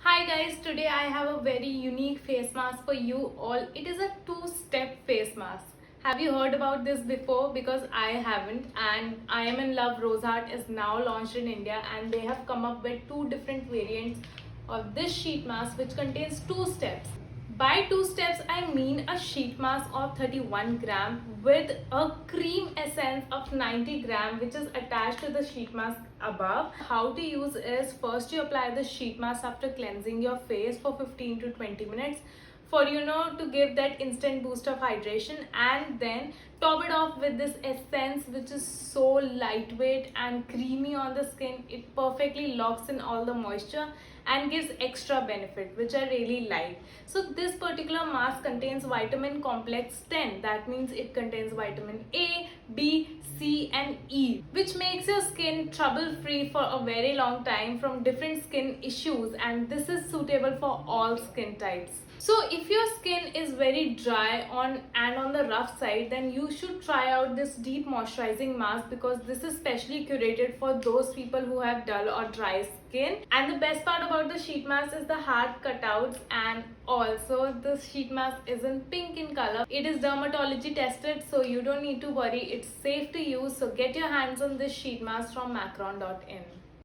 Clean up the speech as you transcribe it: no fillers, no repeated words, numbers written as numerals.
Hi guys, today I have a very unique face mask for you all. It is a two-step face mask. Have you heard about this before? Because I haven't, and I am in love Roseheart is now launched in India, and they have come up with two different variants of this sheet mask which contains two steps. By two steps, I mean a sheet mask of 31 gram with a cream essence of 90 gram which is attached to the sheet mask above. How to use is first you apply the sheet mask after cleansing your face for 15 to 20 minutes for to give that instant boost of hydration, and then top it off with this essence which is so lightweight and creamy on the skin. It perfectly locks in all the moisture and gives extra benefit, which I really like. So this particular mask contains vitamin complex 10. That means it contains vitamin A, B, C and E, which makes your skin trouble free for a very long time from different skin issues, and this is suitable for all skin types. So if your skin is very dry on the rough side, then you should try out this deep moisturizing mask, because this is specially curated for those people who have dull or dry skin. And the best part about the sheet mask is the hard cutouts, and also the sheet mask is in pink in color. It is dermatology tested, so you don't need to worry. It's safe to use. So get your hands on this sheet mask from Maccaron.in.